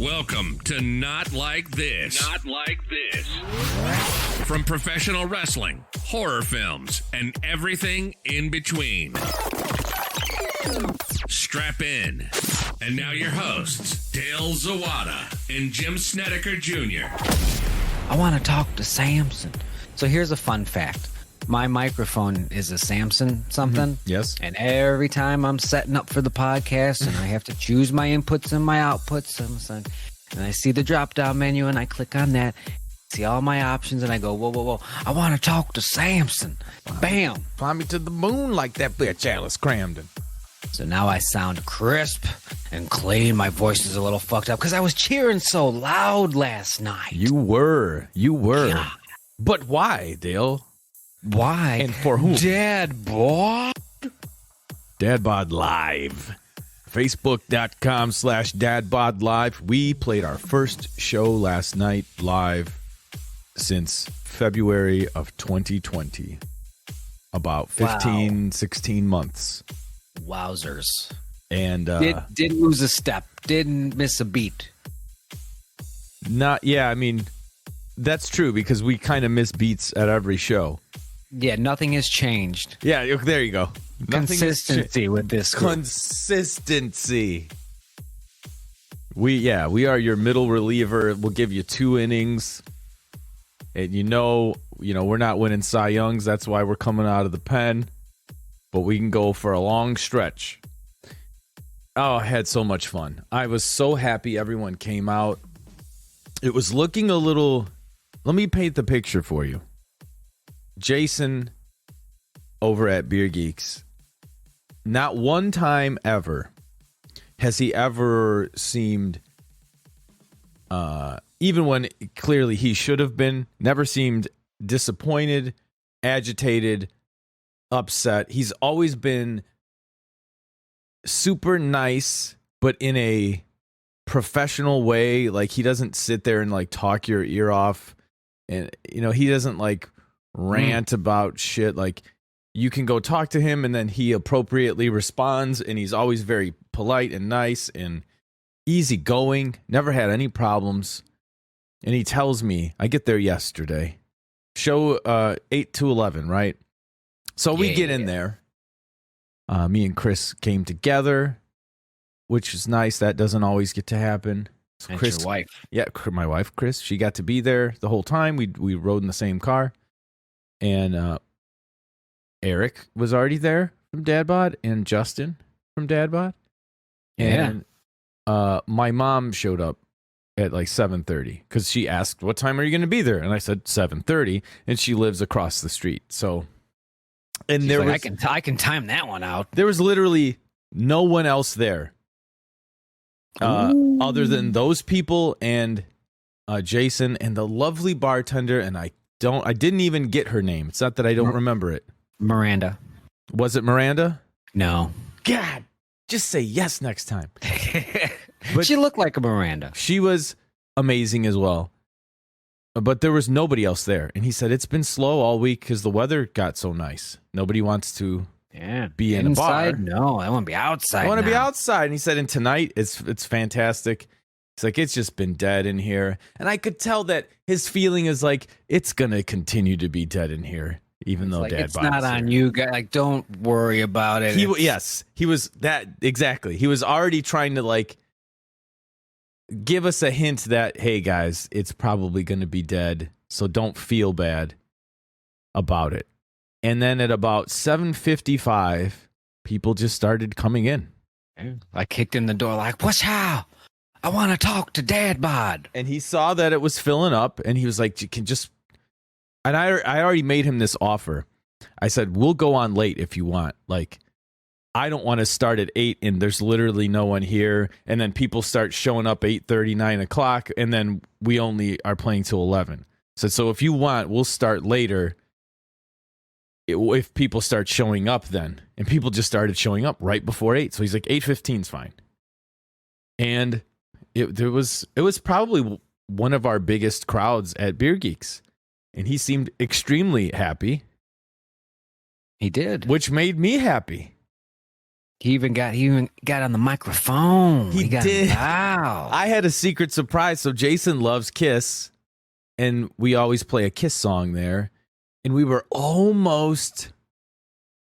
Welcome to Not Like This. Not Like This. From professional wrestling, horror films, and everything in between. Strap in. And now your hosts, Dale Zawada and Jim Snedeker Jr. I want to talk to Samson. So here's a fun fact. My microphone is a Samson something. Mm-hmm. Yes. And every time I'm setting up for the podcast and I have to choose my inputs and my outputs, and I see the drop-down menu and I click on that, see all my options, and I go, whoa. I want to talk to Samson. Bam. Fly me to the moon like that bitch, Alice Cramden. So now I sound crisp and clean. My voice is a little fucked up because I was cheering so loud last night. You were. Yeah. But why, Dale? Why? And for whom? Dad Bod. Dad Bod Live. Facebook.com/Dad Bod Live. We played our first show last night live since February of 2020. About 16 months. Wowzers. And didn't lose a step. Didn't miss a beat. I mean, that's true because we kind of miss beats at every show. Yeah, nothing has changed. Yeah, there you go. Consistency with this group. Consistency. We are your middle reliever. We'll give you 2 innings. And you know, we're not winning Cy Youngs. That's why we're coming out of the pen. But we can go for a long stretch. Oh, I had so much fun. I was so happy everyone came out. It was looking a little... Let me paint the picture for you. Jason over at Beer Geeks, not one time ever has he ever seemed, even when clearly he should have been, never seemed disappointed, agitated, upset. He's always been super nice, but in a professional way. Like, he doesn't sit there and like talk your ear off, and he doesn't like rant about shit. Like, you can go talk to him and then he appropriately responds, and he's always very polite and nice and easygoing, never had any problems. And he tells me, I get there yesterday, show 8 to 11, right? So we get in there. Me and Chris came together, which is nice. That doesn't always get to happen. So That's Chris, your wife. Yeah, my wife, Chris, she got to be there the whole time. We rode in the same car. And Eric was already there from Dad Bod, and Justin from Dad Bod. And my mom showed up at like 7:30 because she asked, what time are you going to be there? And I said 7:30, and she lives across the street. So, and She's like, I can time that one out. There was literally no one else there other than those people and Jason and the lovely bartender. And I didn't even get her name. It's not that I don't remember it. Miranda. Was it Miranda? No. God, just say yes next time. But she looked like a Miranda. She was amazing as well. But there was nobody else there. And he said, it's been slow all week because the weather got so nice. Nobody wants to be in Inside? a bar. No, I want to be outside. I want to be outside. And he said, and tonight it's fantastic. It's like, it's just been dead in here. And I could tell that his feeling is like, it's going to continue to be dead in here, even though like, Dad it's Bod not is on here. you guys. Like, don't worry about it. Yes, he was that exactly. He was already trying to like give us a hint that, hey guys, it's probably going to be dead, so don't feel bad about it. And then at about 7:55, people just started coming in. I kicked in the door like, what's how? I want to talk to Dad Bod. And he saw that it was filling up, and he was like, you can just... And I already made him this offer. I said, we'll go on late if you want. Like, I don't want to start at 8 and there's literally no one here. And then people start showing up 8:30, 9 o'clock, and then we only are playing till 11. So if you want, we'll start later if people start showing up then. And people just started showing up right before 8. So he's like, 8:15 is fine. And it was probably one of our biggest crowds at Beer Geeks. And he seemed extremely happy. He did. Which made me happy. He even got on the microphone. He got did. Wow. I had a secret surprise. So Jason loves Kiss, and we always play a Kiss song there. And we were almost.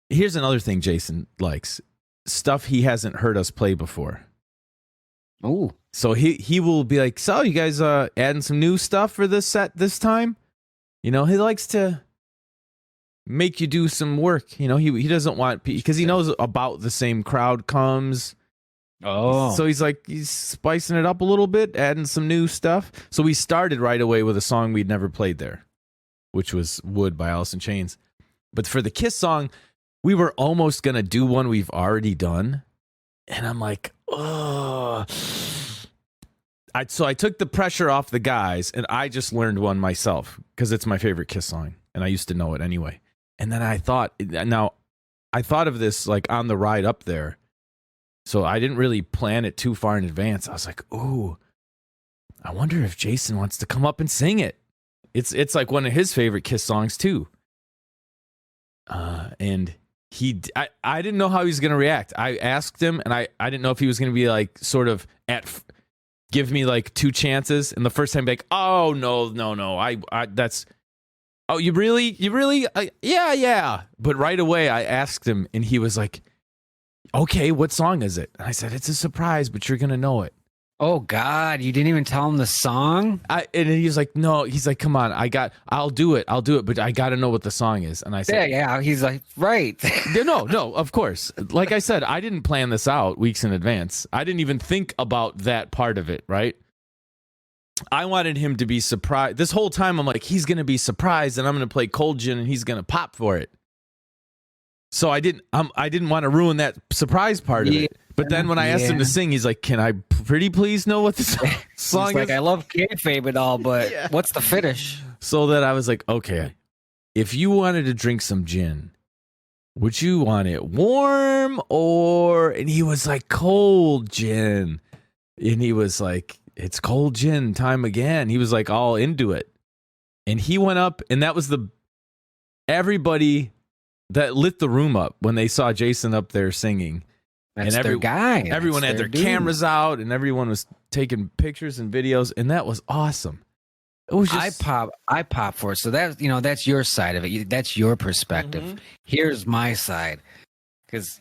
Here's another thing Jason likes: stuff he hasn't heard us play before. Ooh. So he will be like, "So you guys adding some new stuff for this set this time?" You know, he likes to make you do some work. You know, he doesn't want, because he knows about the same crowd comes. Oh. So he's spicing it up a little bit, adding some new stuff. So we started right away with a song we'd never played there, which was Wood by Alice in Chains. But for the Kiss song, we were almost going to do one we've already done. And I'm like, oh. So I took the pressure off the guys, and I just learned one myself because it's my favorite Kiss song, and I used to know it anyway. And then I thought of this like on the ride up there. So I didn't really plan it too far in advance. I was like, ooh, I wonder if Jason wants to come up and sing it. It's like one of his favorite Kiss songs too. And I didn't know how he was going to react. I asked him, and I didn't know if he was going to be like sort of give me like 2 chances, and the first time be like, oh no, I that's, oh, you really, yeah. But right away I asked him, and he was like, okay, what song is it? And I said, it's a surprise, but you're gonna know it. Oh God, you didn't even tell him the song? And he was like, no, he's like, come on, I'll do it, but I gotta know what the song is. And I said, yeah, he's like, right. no, of course. Like I said, I didn't plan this out weeks in advance. I didn't even think about that part of it, right? I wanted him to be surprised. This whole time I'm like, he's gonna be surprised, and I'm gonna play Cold Gin, and he's gonna pop for it. So I didn't want to ruin that surprise part of it. But then when I asked him to sing, he's like, can I pretty please know what the song is? Like, I love kayfabe and all, but what's the finish? So that I was like, okay, if you wanted to drink some gin, would you want it warm or... And he was like, cold gin. And he was like, it's cold gin time again. He was like all into it. And he went up, and that was everybody that lit the room up when they saw Jason up there singing. That's their guy. Everyone had their cameras out, and everyone was taking pictures and videos, and that was awesome. It was just... I pop for it. So that's your side of it. That's your perspective. Mm-hmm. Here's my side, because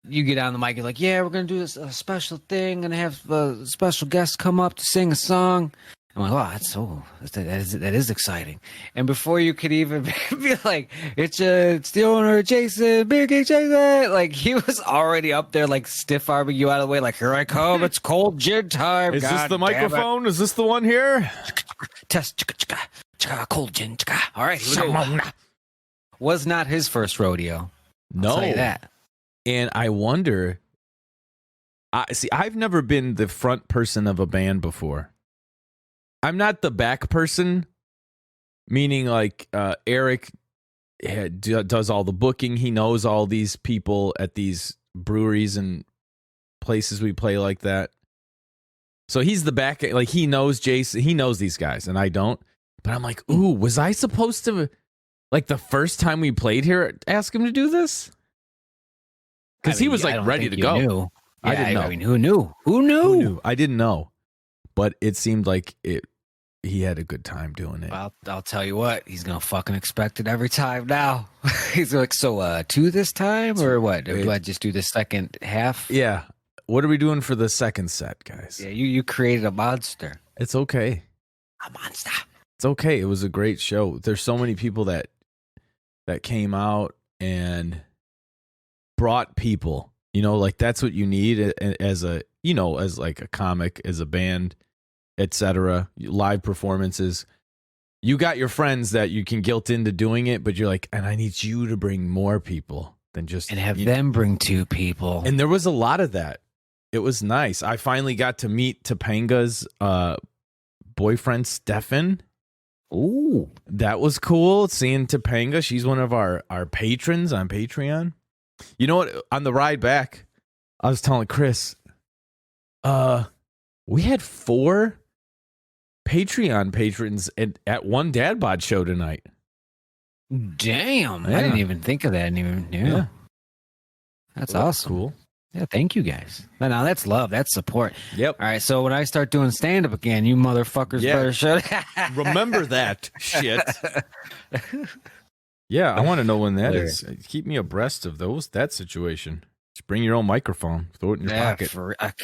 you get on the mic, you're like, yeah, we're gonna do this special thing, gonna have a special guest come up to sing a song. I'm like, oh, that is exciting. And before you could even be like, it's the owner, Jason, Beer Geeks, Jason. Like, he was already up there, like, stiff arming you out of the way, like, here I come, it's cold gin time. Is this the microphone? Is this the one here? Test, cold gin. All right, here we go. Was not his first rodeo. No. I'll tell you that. And I wonder, I've never been the front person of a band before. I'm not the back person, meaning like Eric does all the booking. He knows all these people at these breweries and places we play like that. So he's the back, like he knows Jason, he knows these guys, and I don't. But I'm like, ooh, was I supposed to, like the first time we played here, ask him to do this? Because he was like ready to go. Knew. I didn't know. I mean, who knew? Who knew? I didn't know. But it seemed like he had a good time doing it. Well, I'll tell you what, he's gonna fucking expect it every time now. He's like, so 2 this time or what? Do I just do the second half? Yeah. What are we doing for the second set, guys? Yeah, you created a monster. It's okay. A monster. It's okay. It was a great show. There's so many people that came out and brought people. You know, like that's what you need as like a comic, as a band, etc. Live performances. You got your friends that you can guilt into doing it, but you're like, and I need you to bring more people than just... And have them bring 2 people. And there was a lot of that. It was nice. I finally got to meet Topanga's boyfriend, Stefan. Ooh. That was cool, seeing Topanga. She's one of our patrons on Patreon. You know what? On the ride back, I was telling Chris, we had 4 Patreon patrons at one Dad Bod show tonight. Damn. Yeah. I didn't even think of that. I didn't even know. Yeah. That's Well, awesome. Cool. Yeah, thank you guys. Now that's love. That's support. Yep. All right, so when I start doing stand-up again, you motherfuckers better shut Remember that shit. Yeah, I want to know when that is. Keep me abreast of that situation. Just bring your own microphone. Throw it in your pocket.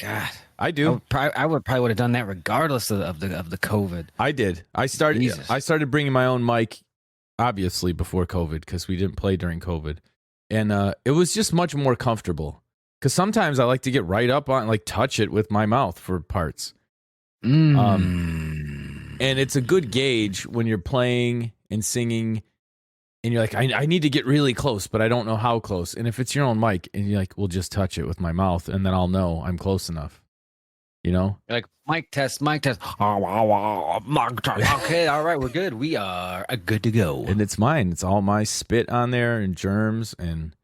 God. I do. I would probably have done that regardless of the COVID. I did. I started bringing my own mic, obviously before COVID, because we didn't play during COVID, and it was just much more comfortable. Because sometimes I like to get right up on, like, touch it with my mouth for parts. And it's a good gauge when you're playing and singing, and you're like, I need to get really close, but I don't know how close. And if it's your own mic, and you're like, we'll just touch it with my mouth, and then I'll know I'm close enough. You know? You're like, mic test. Mic test. Okay, all right, we're good. We are good to go. And it's mine. It's all my spit on there and germs and.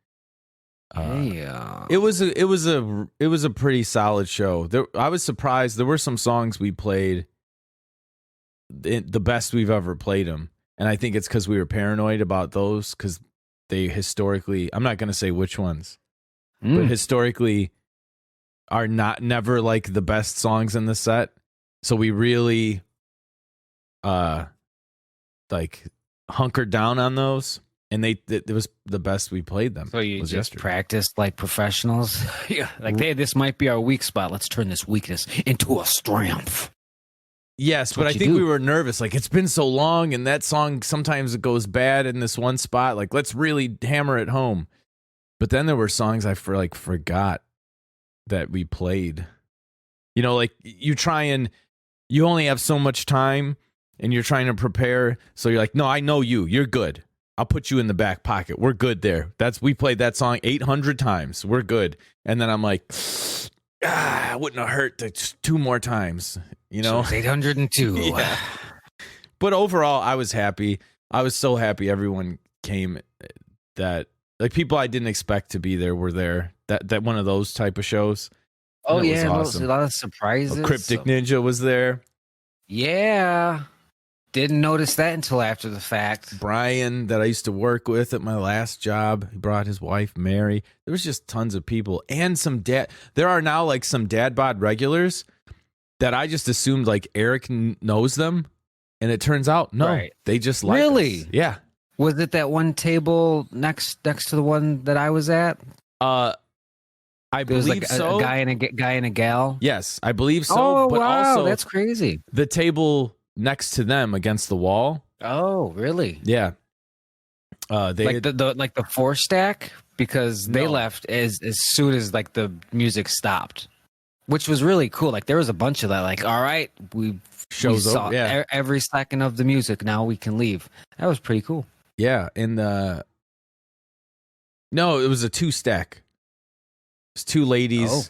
It was a pretty solid show. I was surprised. There were some songs we played the best we've ever played them, and I think it's because we were paranoid about those because they historically. I'm not going to say which ones, but historically are never like the best songs in the set. So we really like hunkered down on those. And it was the best we played them. So you just practiced like professionals? Yeah. Like, hey, this might be our weak spot. Let's turn this weakness into a strength. Yes, but I think we were nervous. Like, it's been so long, and that song, sometimes it goes bad in this one spot. Like, let's really hammer it home. But then there were songs I forgot that we played. You know, like, you only have so much time, and you're trying to prepare. So you're like, no, I know you. You're good. I'll put you in the back pocket. We're good there. We played that song 800 times. We're good. And then I'm like, it wouldn't have hurt just 2 more times, you know? So 802. Yeah. But overall, I was happy. I was so happy everyone came, that like people I didn't expect to be there were there. That one of those type of shows. Oh, yeah. Was awesome. A lot of surprises. Cryptic Ninja was there. Yeah. Didn't notice that until after the fact. Brian, that I used to work with at my last job, he brought his wife, Mary. There was just tons of people. And there are now like some Dad Bod regulars that I just assumed like Eric knows them. And it turns out, no, they just like us. Yeah. Was it that one table next to the one that I was at? I believe like so. A guy and a gal? Yes, I believe so. Oh, but wow, also that's crazy. The table next to them against the wall. Oh, really? Yeah. They like the 4 stack, because they left as soon as like the music stopped, which was really cool. Like there was a bunch of that. Like, all right, we saw every second of the music. Now we can leave. That was pretty cool. Yeah, and no, it was a 2 stack. It was 2 ladies. Oh.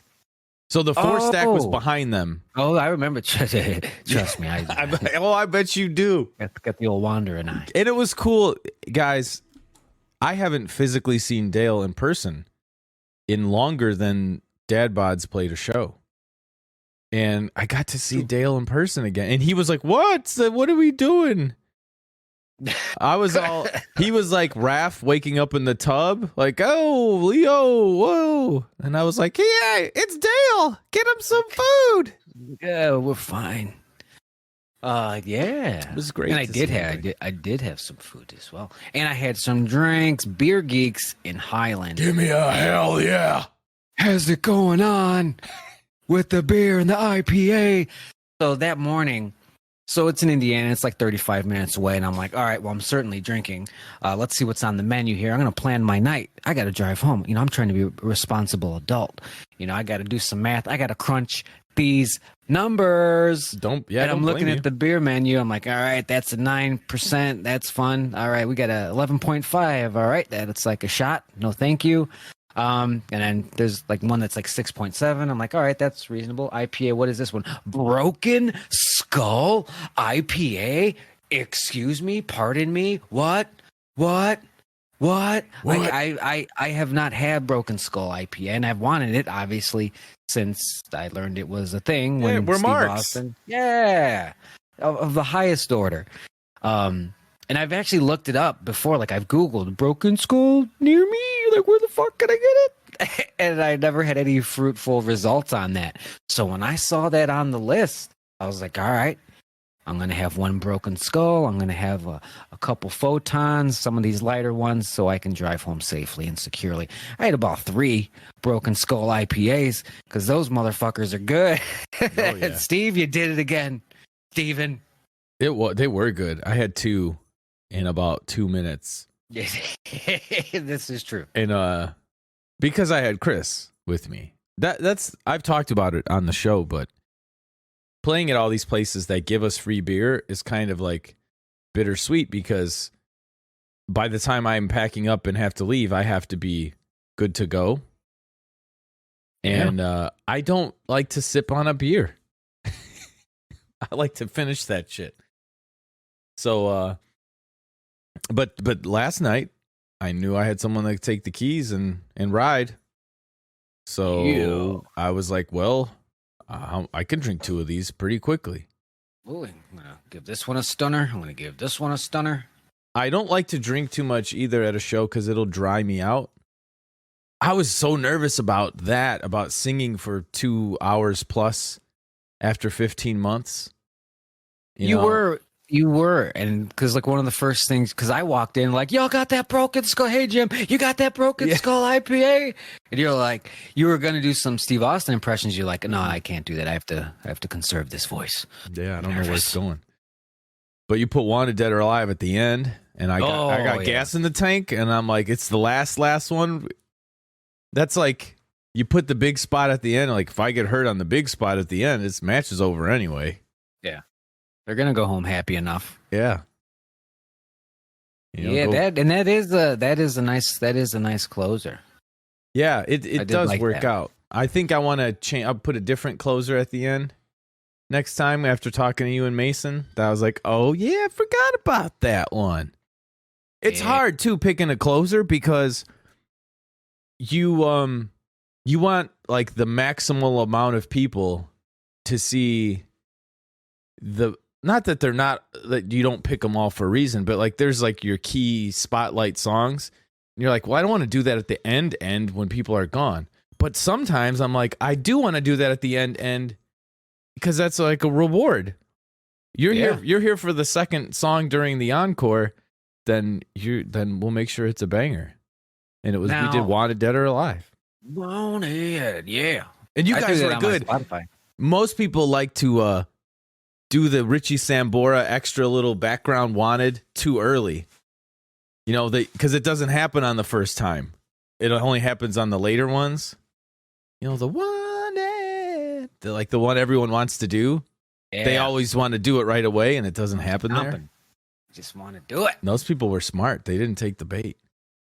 So the 4 stack was behind them. Oh, I remember. Trust me. I bet you do. Got the old wandering eye. And it was cool, guys. I haven't physically seen Dale in person in longer than Dad Bod's played a show. And I got to see Dale in person again. And he was like, what are we doing? I was he was like Raph waking up in the tub, like, oh, Leo, whoa. And I was like, yeah, it's Dale. Get him some food. Yeah, we're fine. Yeah. It was great. And I did have some food as well. And I had some drinks, Beer Geeks in Highland. Give me a hell yeah. How's it going on with the beer and the IPA? So that morning, so it's in Indiana. It's like 35 minutes away. And I'm like, all right, well, I'm certainly drinking. Let's see what's on the menu here. I'm going to plan my night. I got to drive home. You know, I'm trying to be a responsible adult. You know, I got to do some math. I got to crunch these numbers. And I'm looking at the beer menu. I'm like, all right, that's a 9%. That's fun. All right, we got a 11.5. All right, that's like a shot. No, thank you. And then there's like one that's like 6.7. I'm like, all right, that's reasonable. IPA, what is this one? Broken Skull IPA? Excuse me, pardon me. What? I have not had Broken Skull IPA, and I've wanted it obviously since I learned it was a thing when we're Steve marks. Austin, of the highest order. And I've actually looked it up before. Like I've Googled Broken Skull near me. Like, where the fuck can I get it? and I never had any fruitful results on that. So when I saw that on the list, I was like, all right, I'm going to have one broken skull. I'm going to have a couple photons, some of these lighter ones, so I can drive home safely and securely. I had about 3 broken skull IPAs because those motherfuckers are good. Oh, yeah. Steve, you did it again. Steven. They were good. I had 2 in about 2 minutes. This is true. And because I had Chris with me. That's I've talked about it on the show, but playing at all these places that give us free beer is kind of like bittersweet because by the time I'm packing up and have to leave, I have to be good to go. And I don't like to sip on a beer. I like to finish that shit. So, but last night I knew I had someone that could take the keys and ride. So I was like, well, I can drink 2 of these pretty quickly. Ooh, I'm going to give this one a stunner. I'm going to give this one a stunner. I don't like to drink too much either at a show because it'll dry me out. I was so nervous about that, about singing for 2 hours plus after 15 months. You were. And because like one of the first things, because I walked in like, y'all got that broken skull. Hey, Jim, you got that broken skull IPA? And you're like, you were going to do some Steve Austin impressions. You're like, no, I can't do that. I have to conserve this voice. Yeah, I don't know where it's going. But you put Wanted Dead or Alive at the end, and I got gas in the tank, and I'm like, it's the last one. That's like, you put the big spot at the end. Like, if I get hurt on the big spot at the end, this match is over anyway. Yeah. They're going to go home happy enough. Yeah. That is a nice closer. Yeah, it does like work that. out. I think I want to change. I'll put a different closer at the end next time after talking to you and Mason. That I was like, oh yeah, I forgot about that one. It's hard too picking a closer because you want like the maximal amount of people to see the. Not that they're not, that you don't pick them all for a reason, but like there's like your key spotlight songs. And you're like, well, I don't want to do that at the end when people are gone. But sometimes I'm like, I do want to do that at the end because that's like a reward. You're here for the second song during the encore, then we'll make sure it's a banger. And we did Wanted Dead or Alive. Wanted, yeah. And you guys were good. Most people like to do the Richie Sambora extra little background Wanted too early. You know, because it doesn't happen on the first time. It only happens on the later ones. You know, the Wanted, like the one everyone wants to do. Yeah. They always want to do it right away, and it doesn't happen there. Just want to do it. Those people were smart. They didn't take the bait.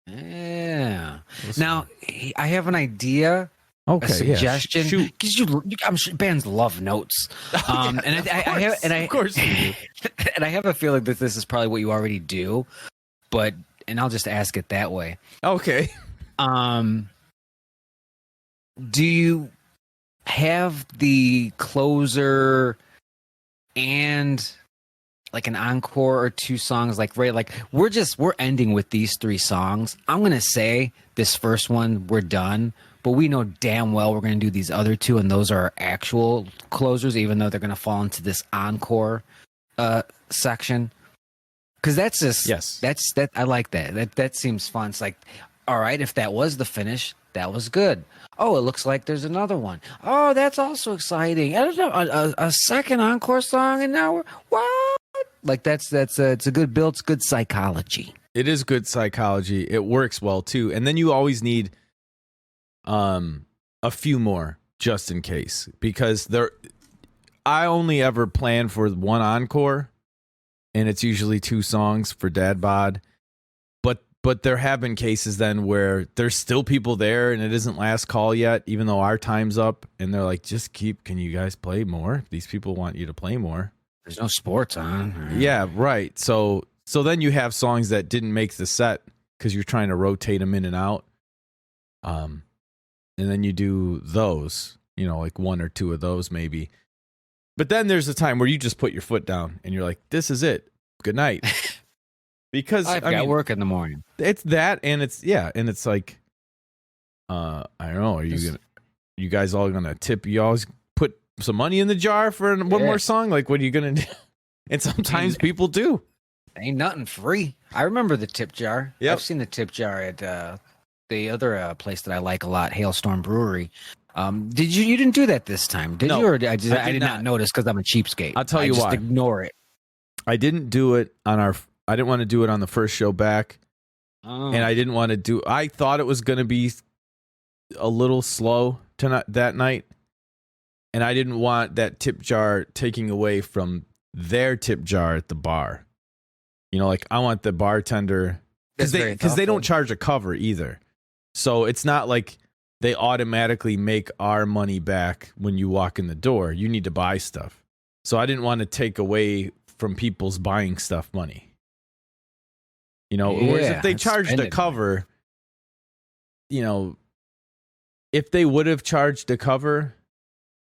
Yeah. Now, I have an idea. Okay, a suggestion, because I'm sure bands love notes, and of course you do. And I have a feeling that this is probably what you already do, and I'll just ask it that way. Okay. Do you have the closer and like an encore or 2 songs, like right, like we're ending with these 3 songs. I'm gonna say this first one we're done. But we know damn well we're going to do these other 2, and those are our actual closers, even though they're going to fall into this encore section. Because that's just that I like that. That seems fun. It's like, all right, if that was the finish, that was good. Oh, it looks like there's another one. Oh, that's also exciting. I don't know, a second encore song, and now we're what? Like it's a good build. It's good psychology. It is good psychology. It works well too, and then you always need a few more just in case, because I only ever plan for one encore, and it's usually 2 songs for Dad Bod. But there have been cases then where there's still people there and it isn't last call yet, even though our time's up, and they're like, can you guys play more? These people want you to play more. There's no sports on. Yeah, right. So then you have songs that didn't make the set because you're trying to rotate them in and out. And then you do those, like 1 or 2 of those maybe. But then there's a time where you just put your foot down and you're like, this is it. Good night. Because I've got work in the morning. It's that, and it's like, I don't know. You guys all gonna tip? You always put some money in the jar for one more song? Like, what are you gonna do? And sometimes people do. Ain't nothing free. I remember the tip jar. Yep. I've seen the tip jar at the other place that I like a lot, Hailstorm Brewery. Did you didn't do that this time, did you? Or I did not notice because I'm a cheapskate. I'll tell you why. Just ignore it. I didn't do it on I didn't want to do it on the first show back. Oh. And I didn't want to do. I thought it was going to be a little slow that night, and I didn't want that tip jar taking away from their tip jar at the bar. You know, like I want the bartender because they don't charge a cover either, so it's not like they automatically make our money back when you walk in the door. You need to buy stuff, so I didn't want to take away from people's buying stuff money. You know, whereas if they charged a cover, you know, if they would have charged a cover,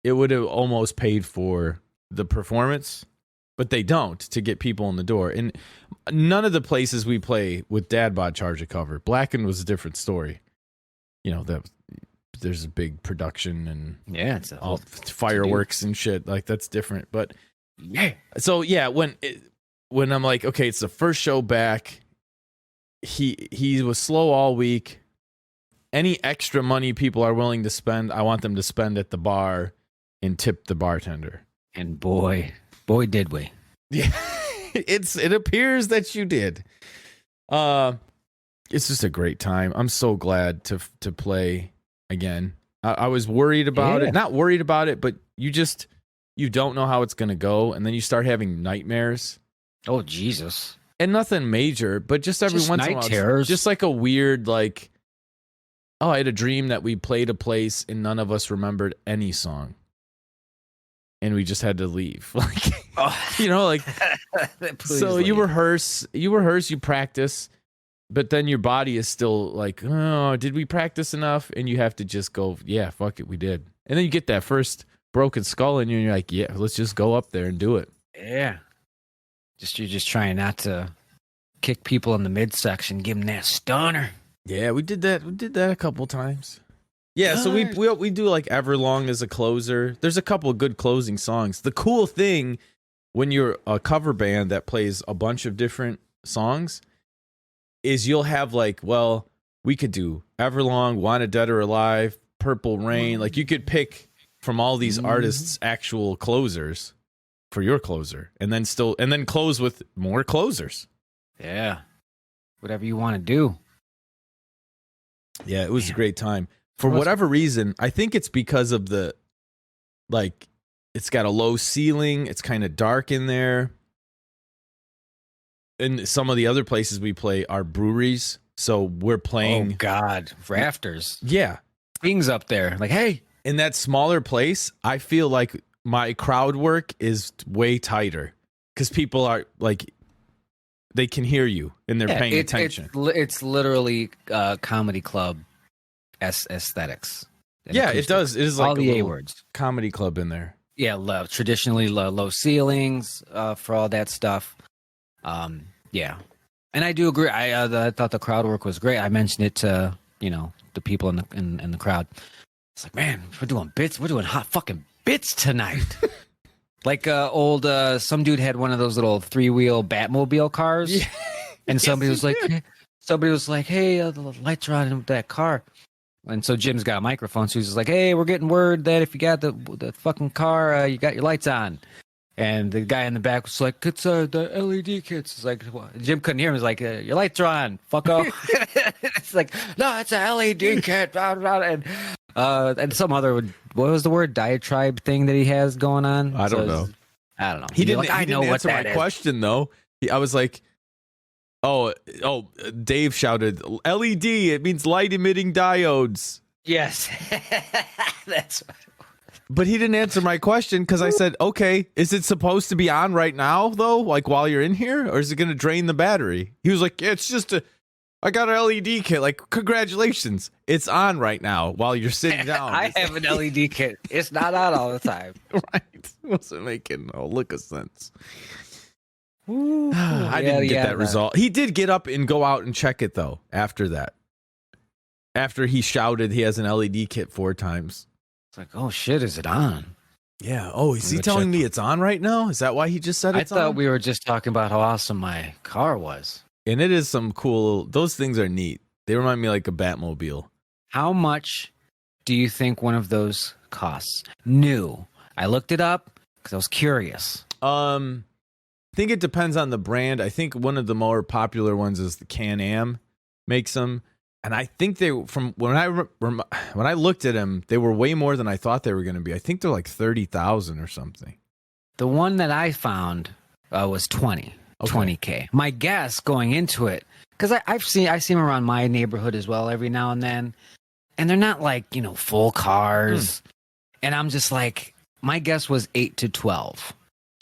it would have almost paid for the performance, but they don't to get people in the door. And none of the places we play with Dad Bod charge a cover. Blackened was a different story. You know, there's a big production and it's all fireworks and shit. Like that's different. But so when I'm like, okay, it's the first show back. He was slow all week. Any extra money people are willing to spend, I want them to spend at the bar and tip the bartender. And boy did we. Yeah. It appears that you did. It's just a great time. I'm so glad to play again. I was worried about it. Not worried about it, but you don't know how it's going to go, and then you start having nightmares. Oh, Jesus. And nothing major, but just every once in a while. Terrors. Just like a weird, like, I had a dream that we played a place and none of us remembered any song. And we just had to leave. Like, you know, like, so you rehearse, you practice, but then your body is still like, oh, did we practice enough? And you have to just go, yeah, fuck it, we did. And then you get that first broken skull in you and you're like, yeah, let's just go up there and do it. Yeah. You're just trying not to kick people in the midsection, give them that stunner. Yeah, we did that. We did that a couple times. Yeah, so we do like Everlong as a closer. There's a couple of good closing songs. The cool thing when you're a cover band that plays a bunch of different songs is you'll have like, well, we could do Everlong, Wanted Dead or Alive, Purple Rain. Like you could pick from all these artists' actual closers for your closer, and then close with more closers. Yeah, whatever you want to do. Yeah, it was a great time. For whatever reason, I think it's because of it's got a low ceiling. It's kind of dark in there. And some of the other places we play are breweries, so we're playing. Oh God, rafters. Yeah, things up there. Like, hey, in that smaller place, I feel like my crowd work is way tighter because people are like, they can hear you and they're paying attention. It's literally comedy club aesthetics. Yeah, it does. It is like all the A words. Comedy club in there. Yeah, traditionally low ceilings for all that stuff. Yeah, and I do agree. I thought the crowd work was great. I mentioned it to the people in the crowd. It's like, man, we're doing bits. We're doing hot fucking bits tonight. Like old some dude had one of those little 3-wheel Batmobile cars, yeah. And somebody was like, hey, the lights are on in that car. And so Jim's got a microphone, so he's just like, hey, we're getting word that if you got the fucking car, you got your lights on. And the guy in the back was like, it's the LED kits. It's like, what? Jim couldn't hear him. He's like, your lights are on, fucko. It's like, no, it's a LED kit. And some other, what was the word, diatribe thing that he has going on? I don't know. He didn't answer my question, though. I was like, oh, Dave shouted, LED, it means light emitting diodes. Yes. That's what. But he didn't answer my question because I said, okay, is it supposed to be on right now, though? Like while you're in here? Or is it going to drain the battery? He was like, yeah, it's just I got an LED kit. Like, congratulations. It's on right now while you're sitting down. I have an LED kit. It's not on all the time. Right. It wasn't making a lick of sense. I didn't get that result. He did get up and go out and check it, though, after that. after he shouted he has an LED kit 4 times. It's like, oh shit, is it on? Yeah. Oh, is he Go telling check. me it's on right now? Is that why he just said I it's thought on? we were just talking about how awesome my car was. And it is some cool. Those things are neat. They remind me like a Batmobile. How much do you think one of those costs? New. I looked it up because I was curious. I think it depends on the brand. I think one of the more popular ones is the Can-Am makes them. And I think they, from when I looked at them, they were way more than I thought they were going to be. I think they're like 30,000 or something. The one that I found was 20K. My guess going into it, because I see them around my neighborhood as well every now and then, and they're not like, full cars. And I'm just like, my guess was 8 to 12.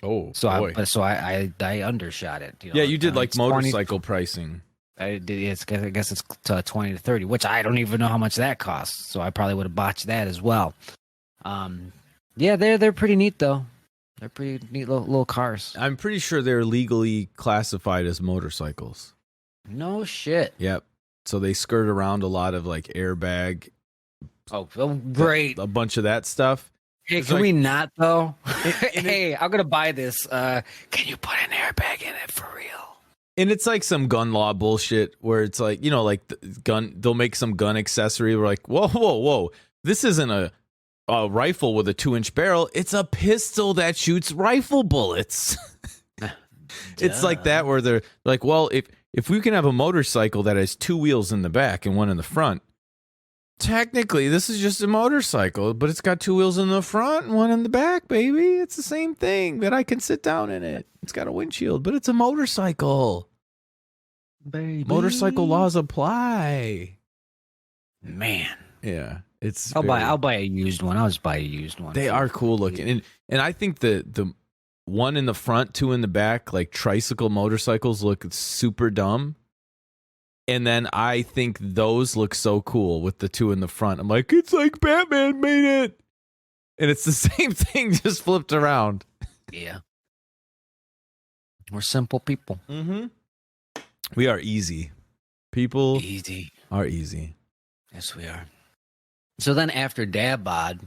Oh, So boy. I undershot it. Yeah, you did like it's 20 motorcycle pricing. I guess it's 20 to 30, which I don't even know how much that costs. So I probably would have botched that as well. Yeah, they're pretty neat though. They're pretty neat little cars. I'm pretty sure they're legally classified as motorcycles. No shit. Yep. So they skirt around a lot of like airbag, Oh, great. a bunch of that stuff. Hey, It's can like- we not though? Hey, I'm gonna buy this. Can you put an airbag in it for real? And it's like some gun law bullshit where it's like, like the gun, they'll make some gun accessory. We're like, whoa. This isn't a rifle with a 2-inch barrel. It's a pistol that shoots rifle bullets. It's like that where they're like, well, if we can have a motorcycle that has 2 wheels in the back and 1 in the front, technically this is just a motorcycle, but it's got 2 wheels in the front and 1 in the back, baby. It's the same thing that I can sit down in it. It's got a windshield, but it's a motorcycle. Baby. Motorcycle laws apply. Man, Yeah, it's. I'll buy a used one. I'll just buy a used one. They are cool looking, and I think the 1 in the front, 2 in the back, like tricycle motorcycles, look super dumb. And then I think those look so cool with the 2 in the front. I'm like, it's like Batman made it, and it's the same thing, just flipped around. Yeah. We're simple people. Mm-hmm. We are easy. People Easy. are easy. Yes, we are. So then after Dad Bod,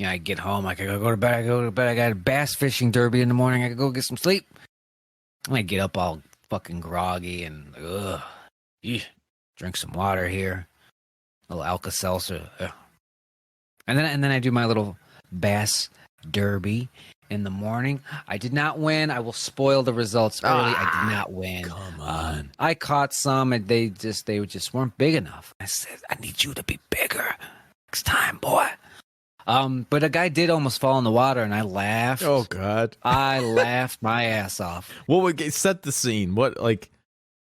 I get home. I gotta go to bed. I got a bass fishing derby in the morning. I gotta go get some sleep. I get up all fucking groggy and drink some water here. A little Alka-Seltzer. And then I do my little bass derby in the morning. I did not win. I will spoil the results early. I did not win. Come on. I caught some and they just weren't big enough. I said, I need you to be bigger next time, boy. But a guy did almost fall in the water and I laughed. Oh God. I laughed my ass off. What would set the scene? What, like,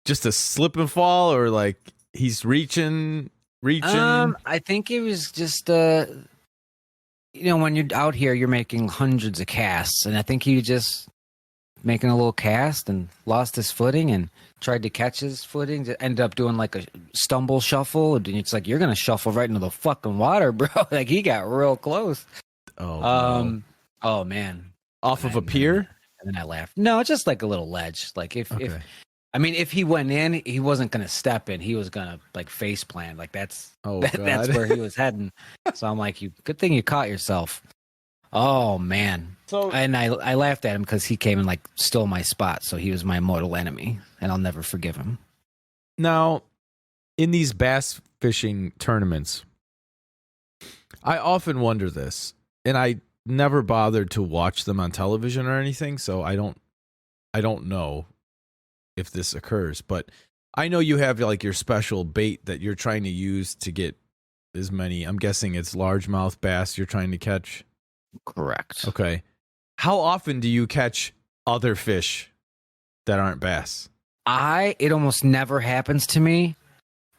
just a slip and fall, or like he's reaching? I think it was just when you're out here, you're making hundreds of casts, and I think he was just making a little cast and lost his footing and tried to catch his footing. Ended up doing like a stumble shuffle, and it's like you're gonna shuffle right into the fucking water, bro. Like he got real close. Oh, no. Oh man, Off of a pier? and then I laughed. No, it's just like a little ledge. Like if if he went in, he wasn't gonna step in. He was gonna like face plant. Like that's that's where he was heading. So I'm like, good thing you caught yourself. Oh man. And I laughed at him because he came and like stole my spot. So he was my mortal enemy, and I'll never forgive him. Now, in these bass fishing tournaments, I often wonder this, and I never bothered to watch them on television or anything, so I don't know if this occurs, but I know you have like your special bait that you're trying to use to get as many. I'm guessing it's largemouth bass you're trying to catch. Correct. Okay. How often do you catch other fish that aren't bass? It almost never happens to me.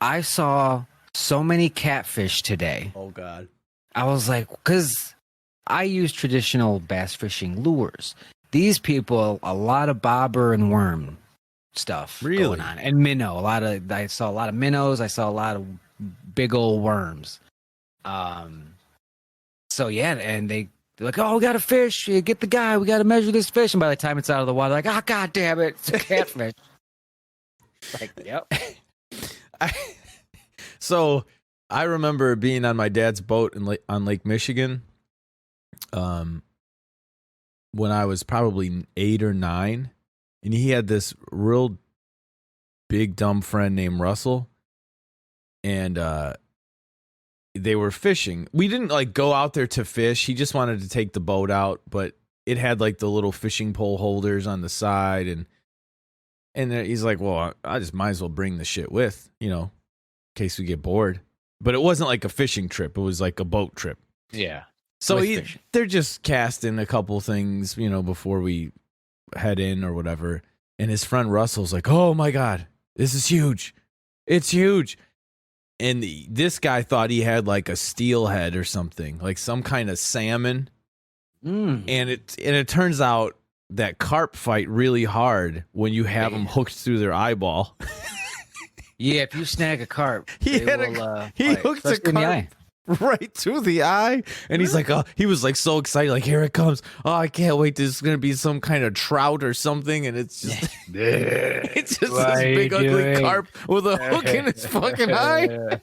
I saw so many catfish today. Oh God. I was like, because I use traditional bass fishing lures. These people, a lot of bobber and worm stuff Really? going on, and minnow. I saw a lot of minnows. I saw a lot of big old worms. So yeah, and they're like, "Oh, we got a fish. You get the guy. We got to measure this fish." And by the time it's out of the water, like, "Oh, God damn it, it's a catfish." Like, yep. So I remember being on my dad's boat on Lake Michigan when I was probably 8 or 9. And he had this real big, dumb friend named Russell. And they were fishing. We didn't like go out there to fish. He just wanted to take the boat out, but it had like the little fishing pole holders on the side. And then he's like, well, I just might as well bring the shit with, in case we get bored. But it wasn't like a fishing trip. It was like a boat trip. Yeah. So they're just casting a couple things, before we head in or whatever. And his friend Russell's like, oh my God, this is huge. It's huge. And this guy thought he had like a steelhead or something, like some kind of salmon. And it turns out that carp fight really hard when you have them hooked through their eyeball. Yeah, if you snag a carp, he hooked a carp right to the eye, and he's like, he was like so excited, like, here it comes. Oh, I can't wait. This is gonna be some kind of trout or something, and it's just it's just this big ugly carp with a hook in his fucking eye.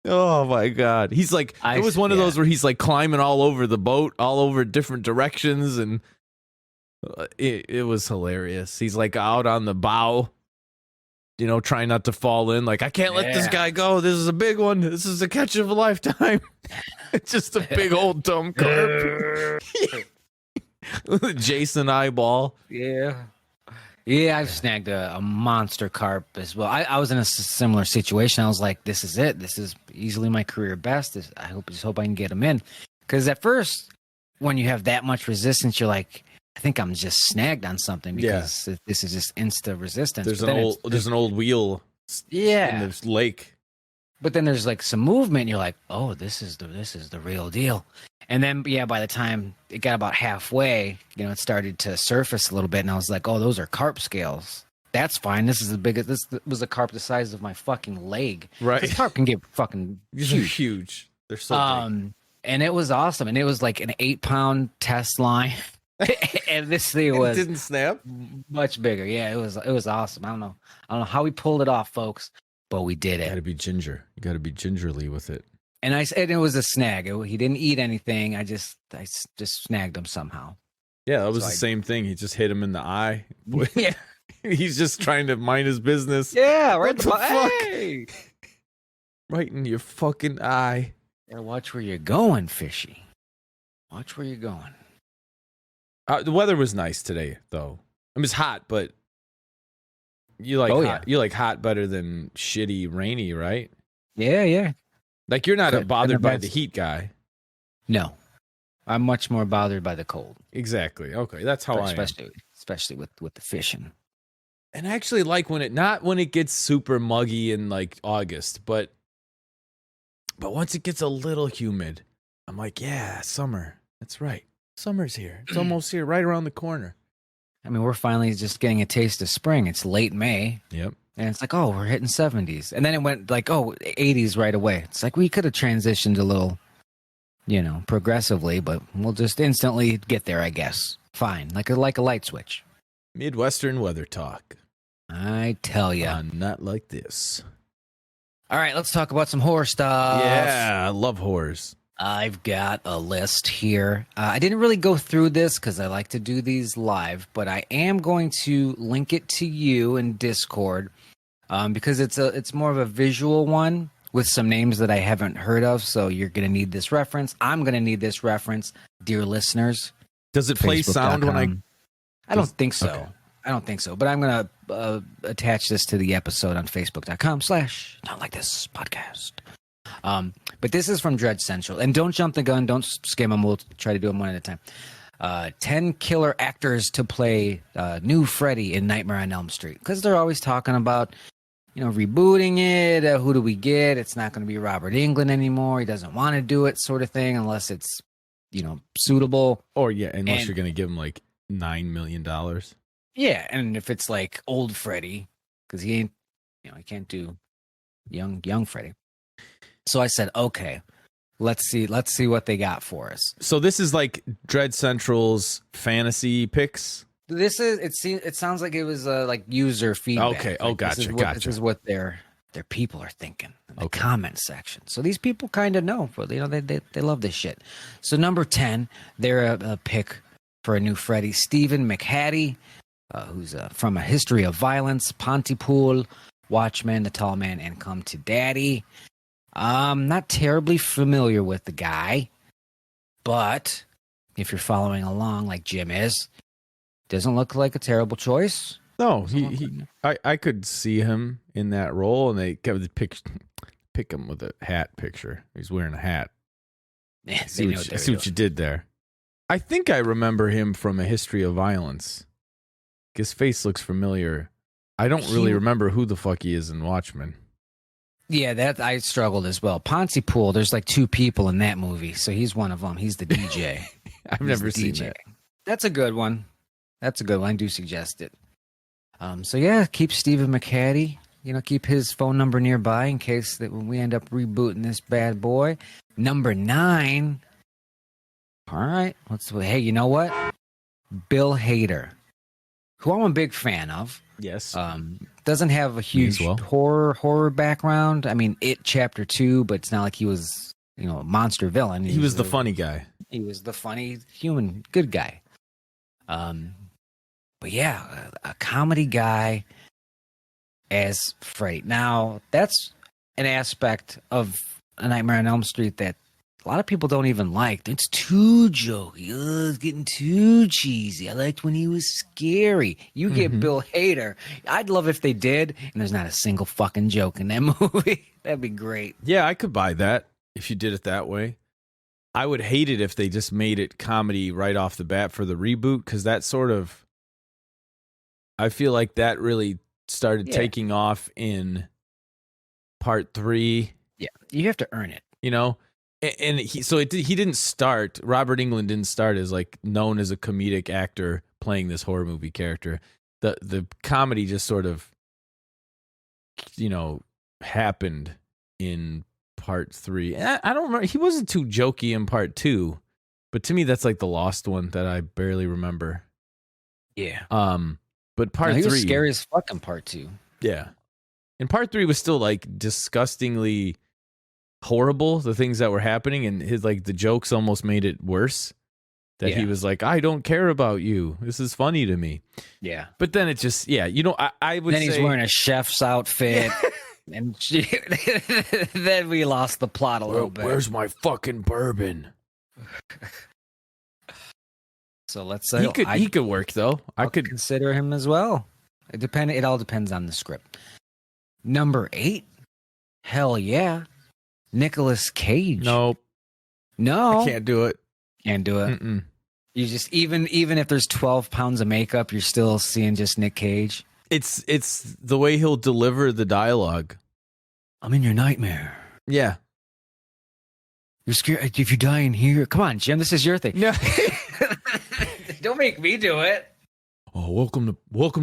Oh my God. He's like, it was one of those where he's like climbing all over the boat, all over different directions, and it was hilarious. He's like out on the bow, trying not to fall in. Like, I can't let this guy go. This is a big one. This is a catch of a lifetime. It's just a big old dumb carp. Jason eyeball. Yeah. Yeah, I've snagged a monster carp as well. I was in a similar situation. I was like, this is it. This is easily my career best. I just hope I can get them in. Because at first, when you have that much resistance, you're like, I think I'm just snagged on something because this is just insta resistance. There's an old wheel in this lake. But then there's like some movement, and you're like, oh, this is the real deal. And then by the time it got about halfway, it started to surface a little bit, and I was like, oh, those are carp scales. That's fine. This is the biggest. This was a carp the size of my fucking leg. Right. This carp can get fucking huge. They're so big. And it was awesome. And it was like an 8-pound test line. And this thing was didn't snap, much bigger. Yeah, it was awesome. I don't know how we pulled it off, folks, but we did it. You got to be gingerly with it. And I said it was a snag. He didn't eat anything. I just snagged him somehow. Yeah, that was the same thing. He just hit him in the eye. Yeah, he's just trying to mind his business. Yeah, right. What the fuck? Hey! Right in your fucking eye. Yeah, watch where you're going, fishy. Watch where you're going. The weather was nice today, though. It was hot, but you like hot. Yeah. You like hot better than shitty rainy, right? Yeah. Like you're not bothered by the heat guy. No, I'm much more bothered by the cold. Exactly. Okay, that's how I am. Especially with the fishing. And I actually like when it gets super muggy in like August, but once it gets a little humid, I'm like, yeah, summer. That's right. Summer's here. It's almost here, right around the corner. I mean, we're finally just getting a taste of spring. It's late May. Yep. And it's like, oh, we're hitting 70s. And then it went like, 80s right away. It's like we could have transitioned a little, progressively, but we'll just instantly get there, I guess. Fine. Like a light switch. Midwestern weather talk. I tell ya. Not like this. All right, let's talk about some horror stuff. Yeah, I love horrors. I've got a list here. I didn't really go through this because I like to do these live, but I am going to link it to you in Discord because it's more of a visual one with some names that I haven't heard of. So you're going to need this reference. I'm going to need this reference, dear listeners. Does it play sound when I don't think so. Okay. I don't think so, but I'm going to attach this to the episode on Facebook.com/Not Like This Podcast. But this is from Dread Central. And don't jump the gun. Don't skim them. We'll try to do them one at a time. 10 killer actors to play new Freddy in Nightmare on Elm Street. Because they're always talking about, rebooting it. Who do we get? It's not going to be Robert Englund anymore. He doesn't want to do it sort of thing unless it's, suitable. Or, unless you're going to give him like $9 million. Yeah, and if it's like old Freddy, because he ain't, he can't do young Freddy. So I said, okay, let's see what they got for us. So this is like Dread Central's fantasy picks. It sounds like it was like user feedback. Okay. Like Gotcha. This is what they're their people are thinking in the comment section. So these people kind of know, but they love this shit. So number 10, they're a pick for a new Freddy, Stephen McHattie, who's from A History of Violence, Pontypool, Watchmen, The Tall Man, and Come to Daddy. Not terribly familiar with the guy, but if you're following along like Jim is, doesn't look like a terrible choice. No, I could see him in that role, and they kept the pick him with a hat picture. He's wearing a hat. Yeah, I see what you did there. I think I remember him from A History of Violence. His face looks familiar. I don't really remember who the fuck he is in Watchmen. Yeah, that I struggled as well. Pontypool, there's like 2 people in that movie, so he's one of them. He's the DJ. I've never seen that. That's a good one. I do suggest it. So yeah, keep Stephen McHattie. Keep his phone number nearby in case that when we end up rebooting this bad boy. Number 9. All right, hey, you know what? Bill Hader, who I'm a big fan of. Yes. Doesn't have a huge horror background. I mean, It Chapter 2, but it's not like he was, a monster villain. He was the funny guy. He was the funny human good guy. But yeah, a comedy guy as Freddy. Now, that's an aspect of A Nightmare on Elm Street that a lot of people don't even like. It's too jokey. It's getting too cheesy. I liked when he was scary. You get Bill Hader. I'd love if they did, and there's not a single fucking joke in that movie. That'd be great. Yeah, I could buy that if you did it that way. I would hate it if they just made it comedy right off the bat for the reboot, because that sort of... I feel like that really started taking off in part 3. Yeah, you have to earn it. And he didn't start. Robert Englund didn't start as known as a comedic actor playing this horror movie character. The comedy just sort of, happened in part 3. And I don't remember. He wasn't too jokey in part 2, but to me that's like the lost one that I barely remember. Yeah. But part 3 he was scary as fuck in part 2. Yeah. And part 3 was still disgustingly horrible, the things that were happening, and his the jokes almost made it worse. He was like, I don't care about you. This is funny to me. Yeah. But then it just, I would say... Then he's wearing a chef's outfit. And then we lost the plot a little bit. Where's my fucking bourbon? So let's say... He could work, though. I could consider him as well. It all depends on the script. Number 8. Hell yeah. Nicolas Cage. Nope. No. I can't do it. Can't do it. Mm-mm. You just even if there's 12 pounds of makeup, you're still seeing just Nick Cage. It's the way he'll deliver the dialogue. I'm in your nightmare. Yeah. You're scared if you die in here. Come on, Jim, this is your thing. No. Don't make me do it. Oh, welcome to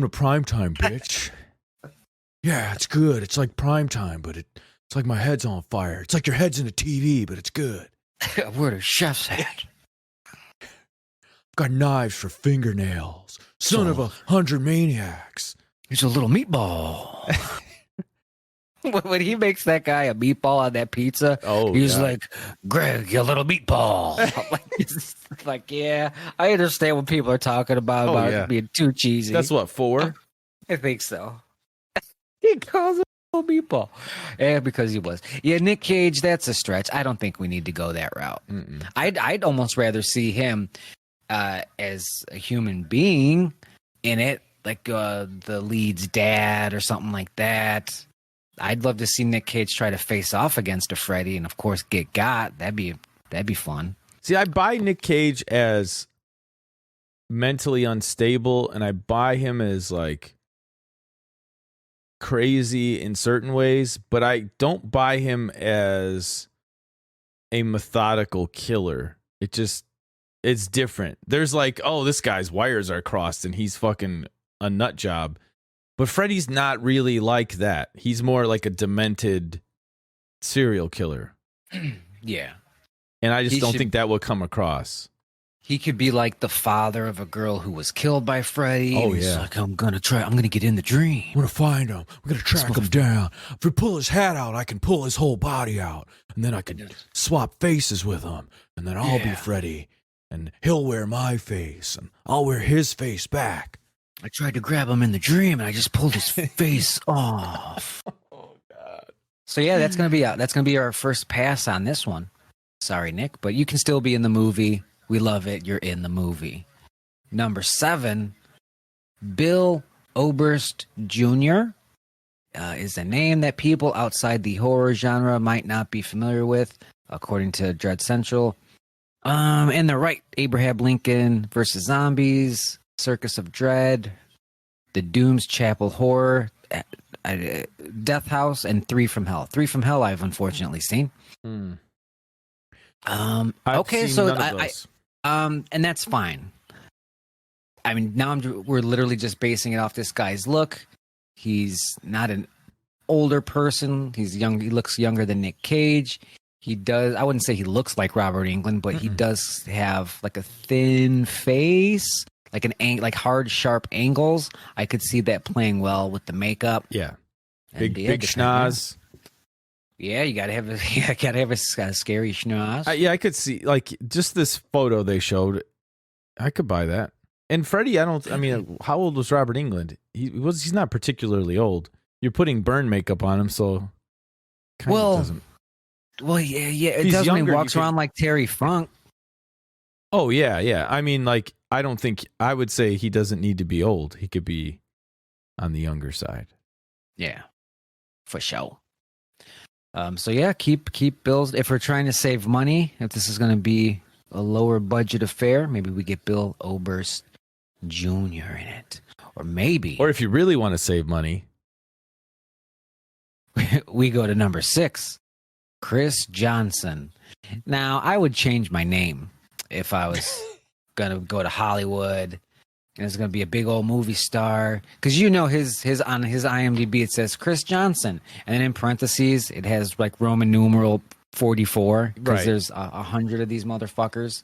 primetime, bitch. Yeah, it's good. It's like primetime, but it's like my head's on fire. It's like your head's in a TV, but it's good. I wear a chef's hat. Got knives for fingernails. Son of 100 maniacs. He's a little meatball. When he makes that guy a meatball on that pizza, he's like, Greg, you little meatball. Yeah, I understand what people are talking about it being too cheesy. That's what, 4? I think so. He calls him a little meatball. Yeah, because he was. Yeah, Nick Cage, that's a stretch. I don't think we need to go that route. Mm-mm. I'd almost rather see him as a human being in it, like the lead's dad or something like that. I'd love to see Nick Cage try to face off against a Freddy and, of course, get got. That'd be fun. See, I buy Nick Cage as mentally unstable, and I buy him as crazy in certain ways, but I don't buy him as a methodical killer. It's different. There's this guy's wires are crossed and he's fucking a nut job. But Freddy's not really like that. He's more like a demented serial killer. Yeah. And I just don't think that will come across. He could be like the father of a girl who was killed by Freddy. Oh, and he's yeah. like, I'm gonna get in the dream. I'm gonna find him. We're gonna track him down. If we pull his hat out, I can pull his whole body out, and then I can swap faces with him, and then I'll be Freddy, and he'll wear my face, and I'll wear his face back. I tried to grab him in the dream, and I just pulled his face off. Oh God. So yeah, that's gonna be our first pass on this one. Sorry, Nick, but you can still be in the movie. We love it. You're in the movie. Number 7, Bill Oberst Jr. Is a name that people outside the horror genre might not be familiar with, according to Dread Central. And they're right. Abraham Lincoln versus Zombies, Circus of Dread, The Dooms Chapel Horror, Death House, and 3 from Hell. 3 from Hell I've unfortunately seen. Okay, so and that's fine. I mean, now we're literally just basing it off this guy's look. He's not an older person. He's young. He looks younger than Nick Cage. He does. I wouldn't say he looks like Robert Englund, but he does have like a thin face, like like hard, sharp angles. I could see that playing well with the makeup. Yeah, And big schnoz. Yeah, you gotta have a scary schnoz. Yeah, I could see like just this photo they showed. I could buy that. And Freddy, I mean, how old was Robert Englund? He's not particularly old. You're putting burn makeup on him, so kind of doesn't. Well, yeah. It does when he walks around like Terry Funk. Oh yeah. I mean, like, I would say he doesn't need to be old. He could be on the younger side. Yeah, for sure. So yeah, keep Bill's. If we're trying to save money, if this is going to be a lower budget affair, maybe we get Bill Oberst Jr. in it, or if you really want to save money, we go to number 6, Chris Johnson. Now, I would change my name if I was gonna go to Hollywood and it's gonna be a big old movie star, because his on his IMDb it says Chris Johnson, and then in parentheses it has like Roman numeral 44 because there's 100 of these motherfuckers.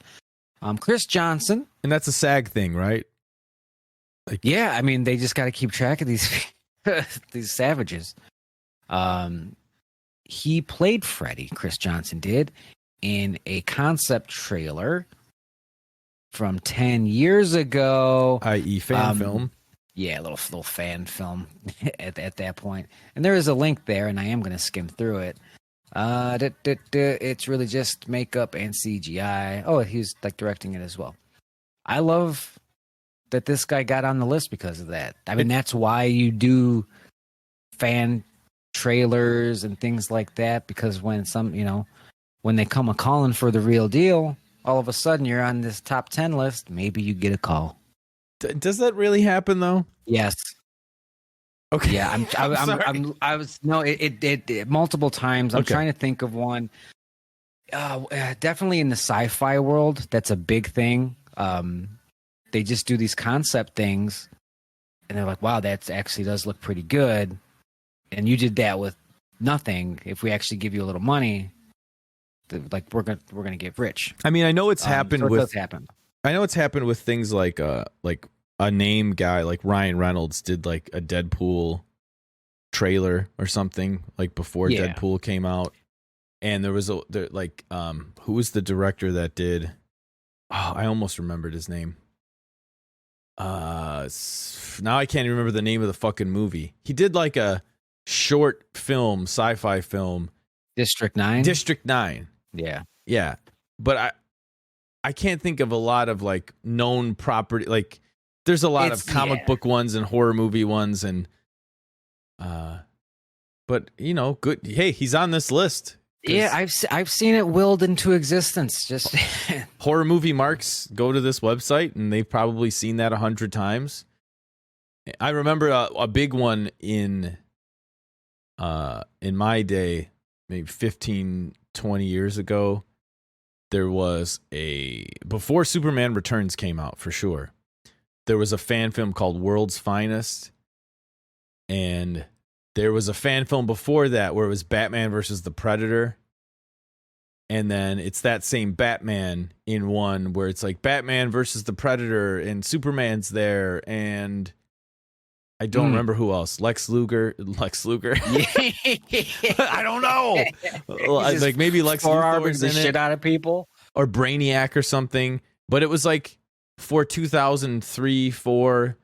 Chris Johnson, and that's a SAG thing, right? Like, yeah, I mean they just got to keep track of these these savages. He played Freddy. Chris Johnson did in a concept trailer from 10 years ago, i.e. fan film. Yeah, a little fan film at that point. And there is a link there, and I am going to skim through it. It's really just makeup and CGI. Oh, he's like directing it as well. I love that this guy got on the list because of that. I mean, that's why you do fan trailers and things like that, because when when they come a calling for the real deal, all of a sudden you're on this top 10 list. Maybe you get a call. Does that really happen though? Yes. Okay. Yeah, it multiple times. I'm trying to think of one. Definitely in the sci-fi world, that's a big thing. They just do these concept things, and they're like, "Wow, that actually does look pretty good." And you did that with nothing. If we actually give you a little money, like we're gonna get rich. I mean, I know it's happened so it with. does happen. I know it's happened with things like a name guy like Ryan Reynolds did like a Deadpool trailer or something like before Deadpool came out, and there was who was the director that did? Oh, I almost remembered his name. Now I can't even remember the name of the fucking movie. He did like a short film, sci-fi film. District 9? District 9. Yeah. Yeah. But I can't think of a lot of like known property. Like there's a lot of comic book ones and horror movie ones and but good. Hey, he's on this list. Yeah, I've seen it willed into existence. Just horror movie marks go to this website and they've probably seen that 100 times. I remember a big one in my day, maybe 15, 20 years ago. There was before Superman Returns came out, for sure. There was a fan film called World's Finest, and there was a fan film before that where it was Batman versus the Predator. And then it's that same Batman in one where it's like Batman versus the Predator and Superman's there. And I don't remember who else. Lex Luger. I don't know. Like maybe Lex Luthor's in the shit out of people. Or Brainiac or something. But it was like for 2003, 4,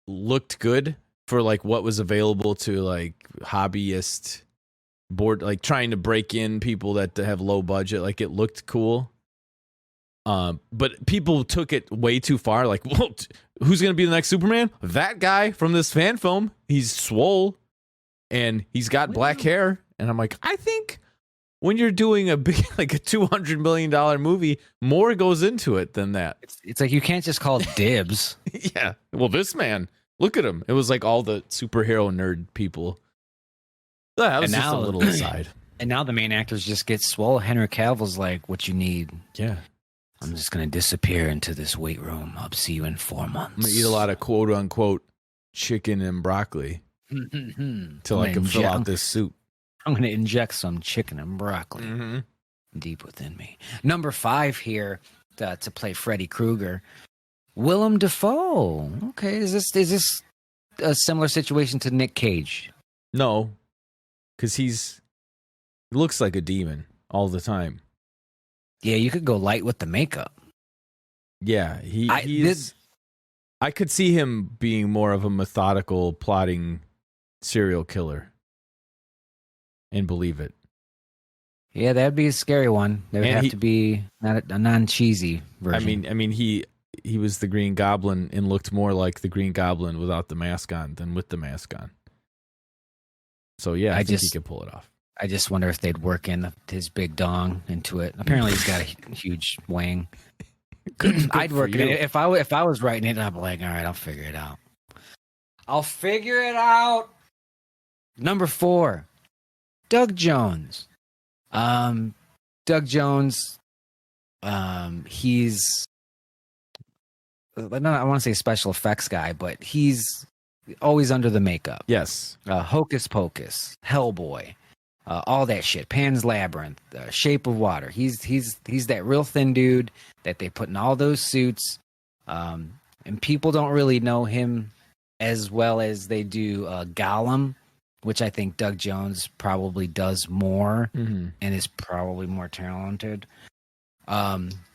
looked good for like what was available to like hobbyist board, like trying to break in people that have low budget. Like it looked cool. But people took it way too far. Like, well, who's going to be the next Superman? That guy from this fan film. He's swole and he's got black hair. And I'm like, I think when you're doing a big, like a $200 million movie, more goes into it than that. It's like you can't just call dibs. Yeah. Well, this man, look at him. It was like all the superhero nerd people. That was just a little aside. And now the main actors just get swole. Henry Cavill's like, what you need? Yeah. I'm just going to disappear into this weight room. I'll see you in 4 months. I'm going to eat a lot of quote unquote chicken and broccoli till I can fill out this soup. I'm going to inject some chicken and broccoli deep within me. Number 5 here to play Freddy Krueger. Willem Dafoe. Okay, is this a similar situation to Nick Cage? No, because he looks like a demon all the time. Yeah, you could go light with the makeup. Yeah, I could see him being more of a methodical, plotting serial killer, and believe it. Yeah, that'd be a scary one. There would have to be not a non-cheesy version. I mean, he was the Green Goblin and looked more like the Green Goblin without the mask on than with the mask on. So yeah, I think he could pull it off. I just wonder if they'd work in his big dong into it. Apparently, he's got a huge wang. I'd work it if I was writing it. I'd be like, all right, I'll figure it out. Number 4, Doug Jones. Doug Jones. He's I want to say special effects guy, but he's always under the makeup. Yes. Hocus Pocus, Hellboy. All that shit, Pan's Labyrinth, Shape of Water. He's that real thin dude that they put in all those suits, and people don't really know him as well as they do Gollum, which I think Doug Jones probably does more and is probably more talented.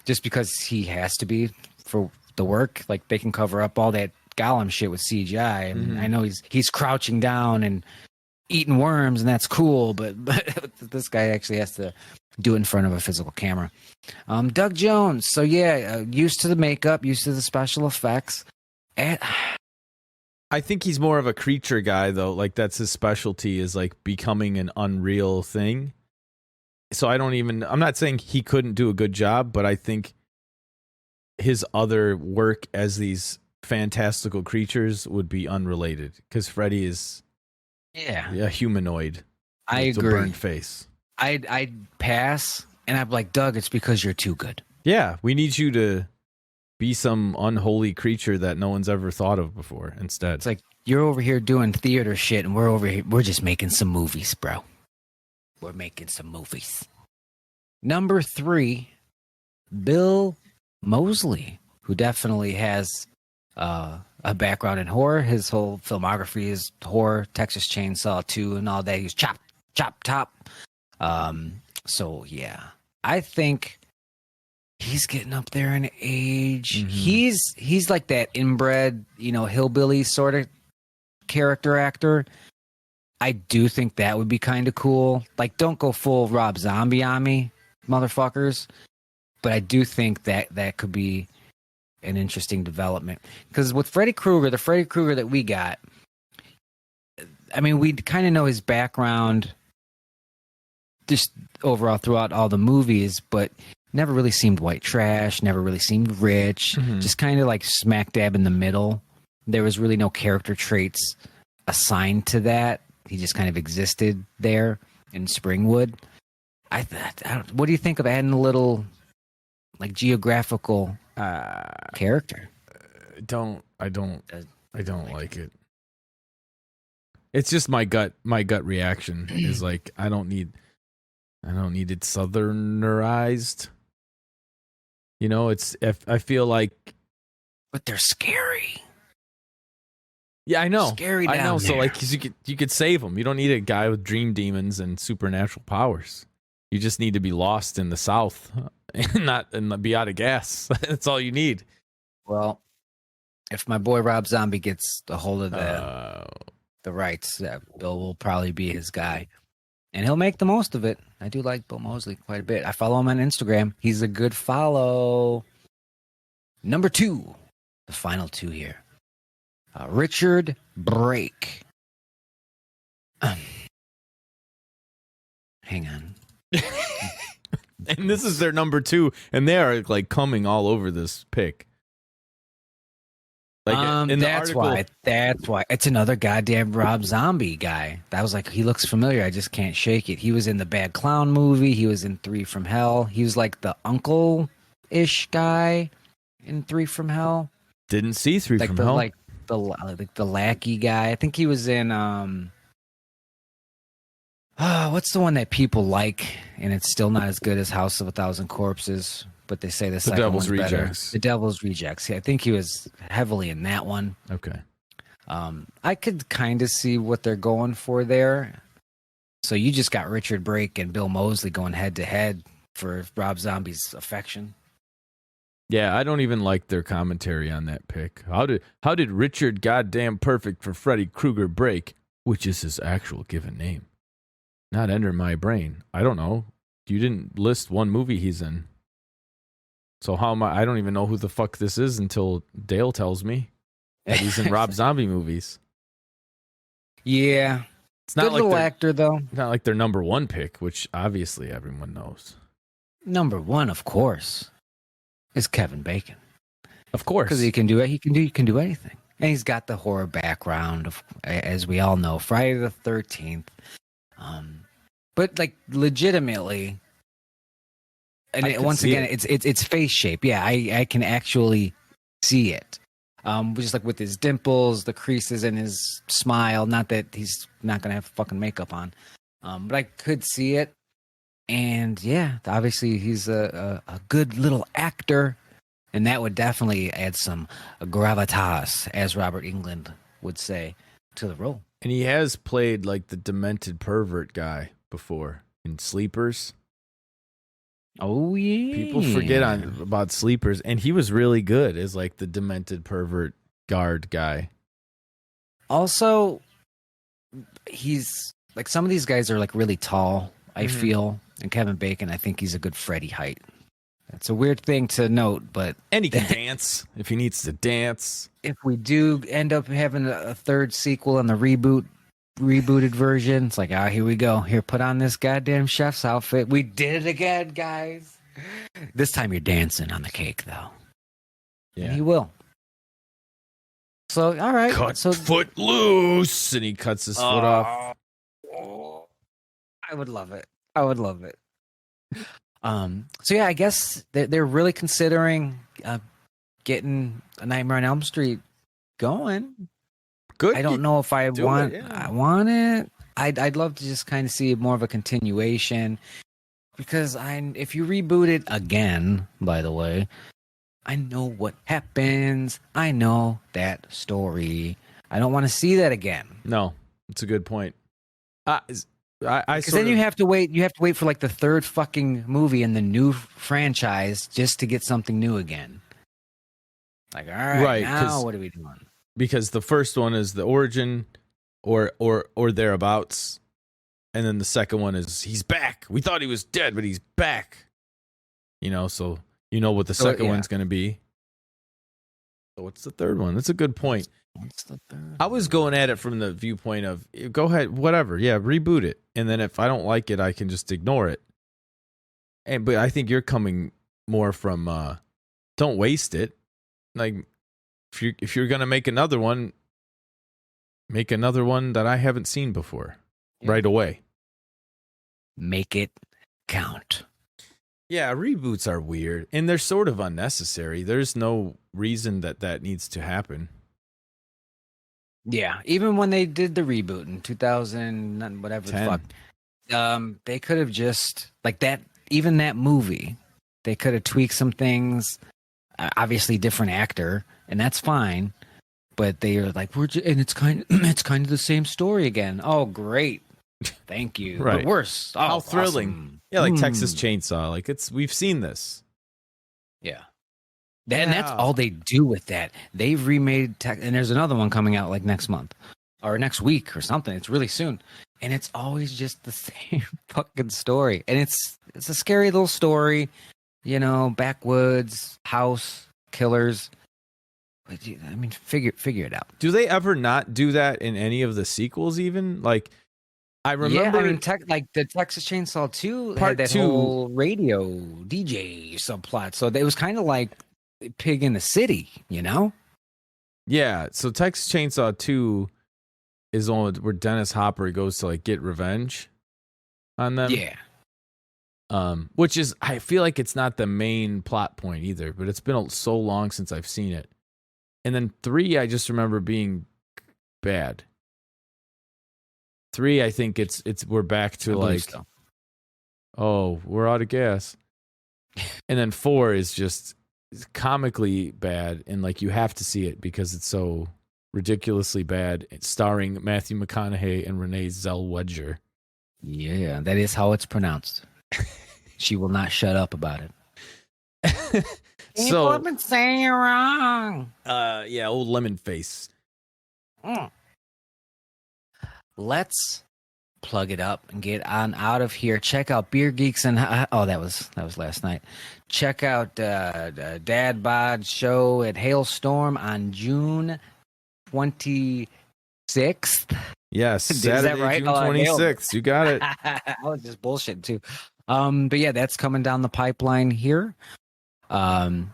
Just because he has to be for the work, like they can cover up all that Gollum shit with CGI, and I know he's crouching down and eating worms, and that's cool, but this guy actually has to do it in front of a physical camera. Doug Jones, so yeah, used to the makeup, used to the special effects. I think he's more of a creature guy, though. Like that's his specialty, is like becoming an unreal thing. So I'm not saying he couldn't do a good job, but I think his other work as these fantastical creatures would be unrelated, because Freddy is a humanoid. I agree. A burnt face. I'd pass, and I'd be like, Doug, it's because you're too good. Yeah, we need you to be some unholy creature that no one's ever thought of before instead. It's like, you're over here doing theater shit, and we're over here, we're just making some movies, bro. We're making some movies. Number 3, Bill Moseley, who definitely has a background in horror. His whole filmography is horror, Texas Chainsaw 2 and all that. He's chop, top. So yeah, I think he's getting up there in age. He's like that inbred, hillbilly sort of character actor. I do think that would be kind of cool. Like, don't go full Rob Zombie on me, motherfuckers. But I do think that could be an interesting development. Because with Freddy Krueger, the Freddy Krueger that we got, I mean, we kind of know his background just overall throughout all the movies, but never really seemed white trash, never really seemed rich, just kind of like smack dab in the middle. There was really no character traits assigned to that. He just kind of existed there in Springwood. What do you think of adding a little like geographical character? I don't like it. It's just my gut reaction is like, I don't need I don't need it southernerized. You know, I feel like, but they're scary. yeah, I know, Scary I know. down So there. like, you could save them. You don't need a guy with dream demons and supernatural powers. You just need to be lost in the South and be out of gas. That's all you need. Well, if my boy Rob Zombie gets a hold of the rights, Bill will probably be his guy. And he'll make the most of it. I do like Bill Moseley quite a bit. I follow him on Instagram. He's a good follow. Number 2, the final 2 here. Richard Brake. Hang on. And this is their number 2, and they are like coming all over this pick. Like in the article, that's why it's another goddamn Rob Zombie guy. That was like, he looks familiar. I just can't shake it. He was in the Bad Clown movie. He was in 3 from Hell. He was like the uncle-ish guy in 3 from Hell. didn't see 3 Like from the Hell. like the lackey guy. I think he was in what's the one that people like and it's still not as good as House of a Thousand Corpses, but they say the second Devil's one's better. Rejects. The Devil's Rejects. Yeah, I think he was heavily in that one. Okay. I could kind of see what they're going for there. So you just got Richard Brake and Bill Moseley going head to head for Rob Zombie's affection. Yeah, I don't even like their commentary on that pick. How did Richard goddamn perfect for Freddy Krueger Brake, which is his actual given name, not enter my brain? I don't know. You didn't list one movie he's in. So how am I don't even know who the fuck this is until Dale tells me that he's in Rob Zombie movies. Yeah. It's not Good like little actor, though. not like their number 1 pick, which obviously everyone knows. Number 1, of course, is Kevin Bacon. Of course. Because he can do it. He can do anything. And he's got the horror background, as we all know. Friday the 13th. But, like, legitimately... And once again, it's face shape. Yeah, I can actually see it. Just like with his dimples, the creases in his smile. Not that he's not gonna have fucking makeup on, but I could see it. And yeah, obviously he's a good little actor, and that would definitely add some gravitas, as Robert Englund would say, to the role. And he has played like the demented pervert guy before in Sleepers. Oh yeah, People forget about Sleepers, and he was really good as like the demented pervert guard guy. Also, he's like, some of these guys are like really tall, I feel, and Kevin Bacon, I think he's a good Freddy height. That's a weird thing to note, but And he can dance if he needs to dance. if we do end up having a third sequel on the rebooted version, it's like, here we go. Here, put on this goddamn chef's outfit. We did it again, guys. This time you're dancing on the cake, though. Yeah. And he will. So, all right. Cut so foot loose, and he cuts his foot off. I would love it. I would love it. So yeah, I guess they're really considering getting a Nightmare on Elm Street going. Good. I don't know if I do want. it, yeah. I want it. I'd love to just kind of see more of a continuation, because if you reboot it again, by the way, I know what happens. I know that story. I don't want to see that again. No, it's a good point. Because Because then you have to wait. You have to wait for like the third fucking movie in the new franchise just to get something new again. Like, all right, now what are we doing? Because the first one is the origin or thereabouts, and then the second one is he's back. We thought he was dead, but he's back. You know, so you know what the second one's going to be. So what's the third one? That's a good point. What's the third? I was going at it from the viewpoint of, go ahead, whatever. Yeah, reboot it. And then if I don't like it, I can just ignore it. But I think you're coming more from don't waste it. Like, if you're going to make another one that I haven't seen before right away. Make it count. Yeah, reboots are weird, and they're sort of unnecessary. There's no reason that needs to happen. Yeah, even when they did the reboot in 2000, whatever the 10. fuck, They could have just like that. Even that movie, they could have tweaked some things. Obviously, different actor, and that's fine. But they are like, and it's kind of the same story again. Oh, great. Thank you. Right. But worse. Oh, How thrilling. awesome. Yeah, like Texas Chainsaw. Like we've seen this. Yeah. And that's all they do with that. They've remade and there's another one coming out like next month or next week or something. It's really soon. And it's always just the same fucking story. And it's a scary little story, you know, backwoods, house, killers. But I mean, figure it out. Do they ever not do that in any of the sequels even? Like I remember, yeah, I mean, like the Texas Chainsaw 2 Part had that 2 whole radio DJ subplot, so it was kind of like Pig in the City, you know? Yeah. So Texas Chainsaw 2 is on where Dennis Hopper goes to like get revenge on them. Yeah. Which is, I feel like it's not the main plot point either, but it's been so long since I've seen it. And then 3, I just remember being bad. 3, I think it's we're back to like, so. Oh, we're out of gas. And then 4 is just comically bad, and like you have to see it because it's so ridiculously bad. It's starring Matthew McConaughey and Renee Zellweger. Yeah, that is how it's pronounced. She will not shut up about it. People have been saying it wrong. Yeah, old lemon face. Let's plug it up and get on out of here. Check out Beer Geeks and that was last night. Check out Dad Bod show at Hailstorm on June 26th. Yes, Is Saturday, that right? June 26th. You got it. I was just bullshitting too. But yeah, that's coming down the pipeline here. Of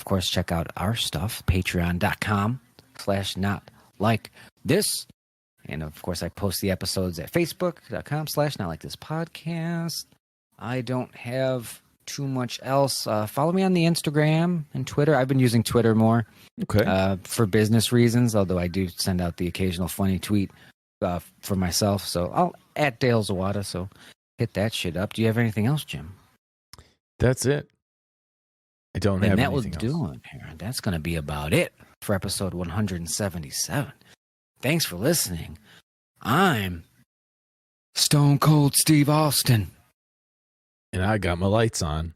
course, check out our stuff, patreon.com/notlikethis. And of course, I post the episodes at facebook.com/notlikeThisPodcast. I don't have too much else. Follow me on the Instagram and Twitter. I've been using Twitter more for business reasons, although I do send out the occasional funny tweet for myself. So I'll at Dale Zawada. So hit that shit up. Do you have anything else, Jim? That's it. I don't have that will anything do else. it here. That's going to be about it for episode 177. Thanks for listening. I'm Stone Cold Steve Austin. And I got my lights on.